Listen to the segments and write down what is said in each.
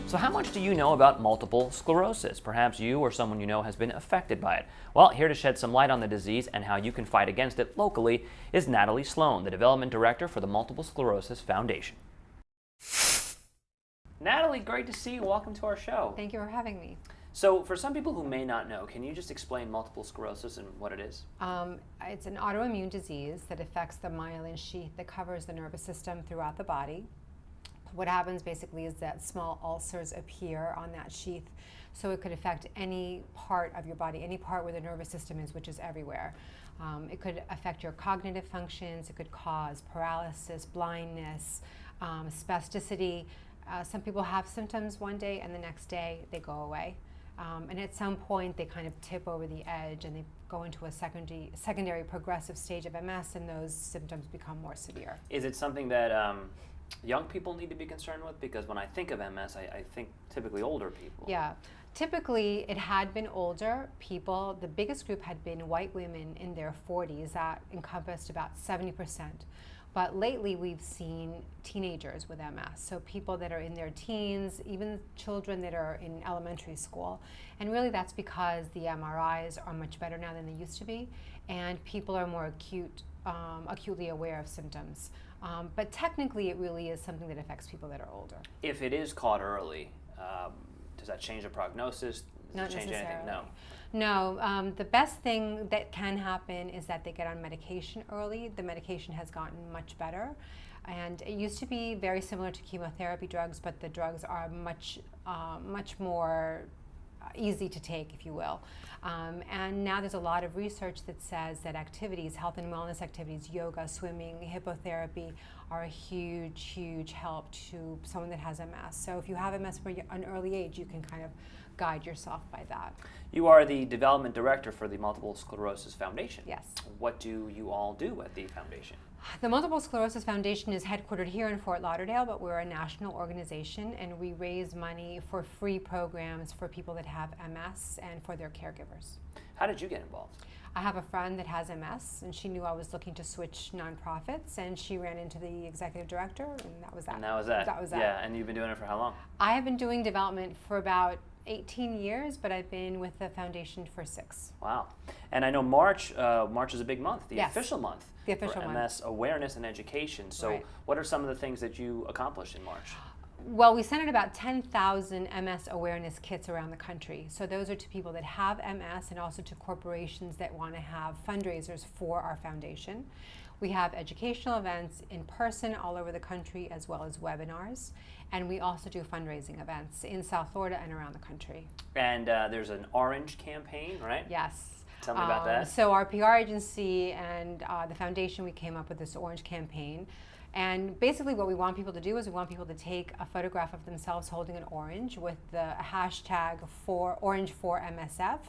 So how much do you know about multiple sclerosis? Perhaps you or someone you know has been affected by it. Well, here to shed some light on the disease and how you can fight against it locally is Natalie Sloan, the Development Director for the Multiple Sclerosis Foundation. Natalie, great to see you. Welcome to our show. Thank you for having me. So for some people who may not know, can you just explain multiple sclerosis and what it is? It's an autoimmune disease that affects the myelin sheath that covers the nervous system throughout the body. What happens basically is that small ulcers appear on that sheath, so it could affect any part of your body, any part where the nervous system is, which is everywhere. It could affect your cognitive functions. It could cause paralysis, blindness, spasticity. Some people have symptoms one day and the next day they go away. And at some point they kind of tip over the edge and they go into a secondary progressive stage of MS, and those symptoms become more severe. Is it something that young people need to be concerned with? Because when I think of MS, I think typically older people. Yeah, typically it had been older people. The biggest group had been white women in their 40s. That encompassed about 70%. But lately we've seen teenagers with MS, so people that are in their teens, even children that are in elementary school. And really that's because the MRIs are much better now than they used to be, and people are more acutely aware of symptoms. But technically it really is something that affects people that are older. If it is caught early, does that change the prognosis? Not Does it change necessarily. anything? No, the best thing that can happen is that they get on medication early. The medication has gotten much better, and it used to be very similar to chemotherapy drugs, but the drugs are much more easy to take, if you will. And now there's a lot of research that says that activities, health and wellness activities, yoga, swimming, hippotherapy, are a huge help to someone that has MS. So if you have MS from an early age, you can kind of guide yourself by that. You are the Development Director for the Multiple Sclerosis Foundation. Yes. What do you all do at the foundation? The Multiple Sclerosis Foundation is headquartered here in Fort Lauderdale, but we're a national organization, and we raise money for free programs for people that have MS and for their caregivers. How did you get involved? I have a friend that has MS, and she knew I was looking to switch nonprofits, and she ran into the executive director, and that was that. And that was that. That was that. Yeah, and you've been doing it for how long? I have been doing development for about 18 years, but I've been with the foundation for 6. Wow. And I know March is a big month, the Yes. official month The official for month. MS awareness and education. So Right. what are some of the things that you accomplished in March? Well, we sent out about 10,000 MS awareness kits around the country. So those are to people that have MS and also to corporations that want to have fundraisers for our foundation. We have educational events in person all over the country, as well as webinars. And we also do fundraising events in South Florida and around the country. And there's an orange campaign, right? Yes. Tell me about that. So our PR agency and the foundation, we came up with this orange campaign. And basically what we want people to do is we want people to take a photograph of themselves holding an orange with the hashtag Orange4MSF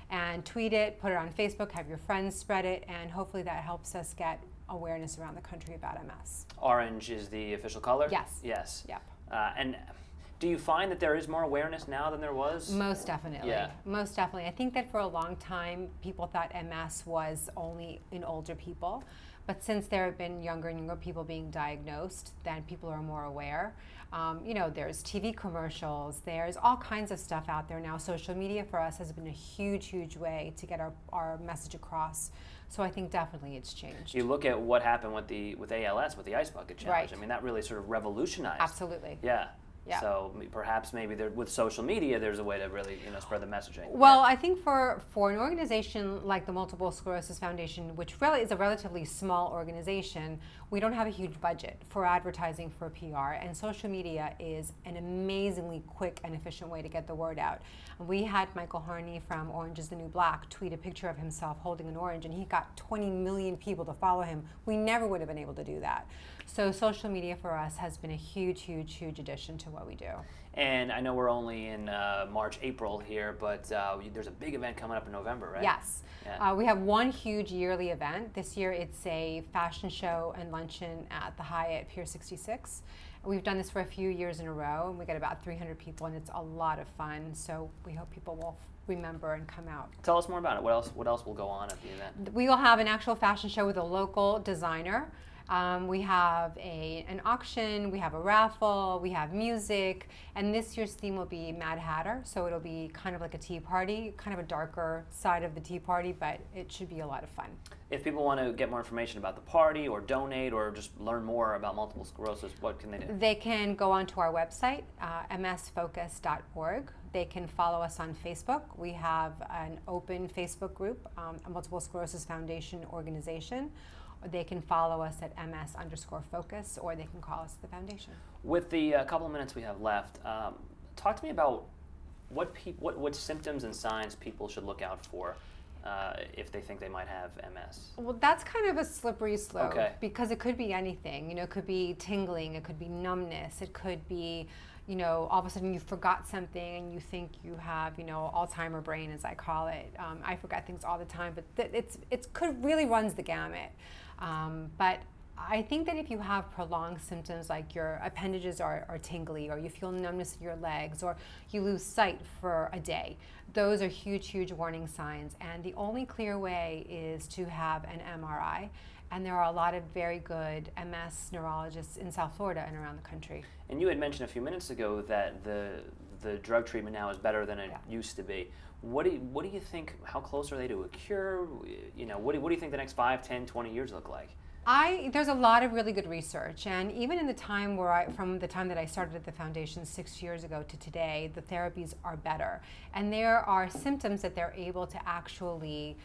and tweet it, put it on Facebook, have your friends spread it, and hopefully that helps us get awareness around the country about MS. Orange is the official color? Yes. Yes. Yep. And do you find that there is more awareness now than there was? Most definitely. Yeah. Most definitely. I think that for a long time, people thought MS was only in older people. But since there have been younger and younger people being diagnosed, then people are more aware. There's TV commercials, there's all kinds of stuff out there now. Social media for us has been a huge way to get our message across. So I think definitely it's changed. You look at what happened with ALS, with the Ice Bucket Challenge. Right. I mean, that really sort of revolutionized. Absolutely. Yeah. Yeah. So perhaps maybe with social media, there's a way to really spread the messaging. Well, I think for an organization like the Multiple Sclerosis Foundation, which really is a relatively small organization, we don't have a huge budget for advertising for PR, and social media is an amazingly quick and efficient way to get the word out. We had Michael Harney from Orange is the New Black tweet a picture of himself holding an orange, and he got 20 million people to follow him. We never would have been able to do that. So social media for us has been a huge addition to what we do. And I know we're only in March, April here, but there's a big event coming up in November, right? Yes. Yeah. We have one huge yearly event. This year it's a fashion show and luncheon at the Hyatt, Pier 66. We've done this for a few years in a row, and we get about 300 people, and it's a lot of fun. So we hope people will remember and come out. Tell us more about it. What else will go on at the event? We will have an actual fashion show with a local designer. We have an auction, we have a raffle, we have music, and this year's theme will be Mad Hatter, so it'll be kind of like a tea party, kind of a darker side of the tea party, but it should be a lot of fun. If people want to get more information about the party or donate or just learn more about multiple sclerosis, what can they do? They can go onto our website, msfocus.org. They can follow us on Facebook. We have an open Facebook group, a Multiple Sclerosis Foundation organization. They can follow us at ms_focus, or they can call us the foundation. With the couple of minutes we have left, talk to me about what symptoms and signs people should look out for if they think they might have MS. Well, that's kind of a slippery slope, okay, because it could be anything. You know, it could be tingling, it could be numbness, it could be, you know, all of a sudden you forgot something and you think you have, you know, Alzheimer's brain, as I call it. I forget things all the time, but it could really runs the gamut. But I think that if you have prolonged symptoms like your appendages are tingly, or you feel numbness in your legs, or you lose sight for a day, those are huge, huge warning signs. And the only clear way is to have an MRI. And there are a lot of very good MS neurologists in South Florida and around the country. And you had mentioned a few minutes ago that the drug treatment now is better than it used to be. What do you think, how close are they to a cure? You know, what do you think the next 5, 10, 20 years look like? There's a lot of really good research, and even in the time from the time that I started at the foundation 6 years ago to today, the therapies are better. And there are symptoms that they're able to actually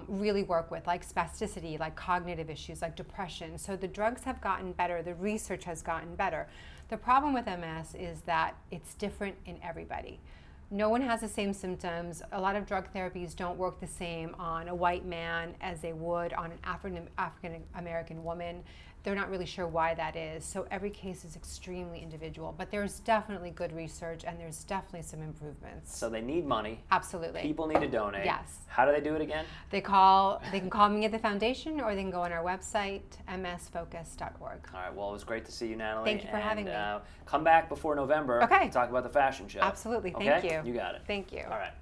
really work with, like spasticity, like cognitive issues, like depression. So the drugs have gotten better, the research has gotten better. The problem with MS is that it's different in everybody. No one has the same symptoms. A lot of drug therapies don't work the same on a white man as they would on an African American woman. They're not really sure why that is. So every case is extremely individual. But there's definitely good research, and there's definitely some improvements. So they need money. Absolutely. People need to donate. Yes. How do they do it again? They can call me at the foundation, or they can go on our website, msfocus.org. All right. Well, it was great to see you, Natalie. Thank you for having me. Come back before November. Okay. To talk about the fashion show. Absolutely. Okay? Thank you. You got it. Thank you. All right.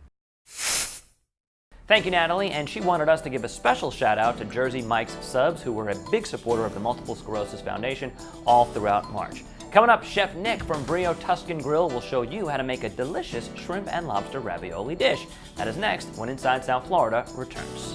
Thank you, Natalie, and she wanted us to give a special shout out to Jersey Mike's Subs, who were a big supporter of the Multiple Sclerosis Foundation all throughout March. Coming up, Chef Nick from Brio Tuscan Grill will show you how to make a delicious shrimp and lobster ravioli dish. That is next when Inside South Florida returns.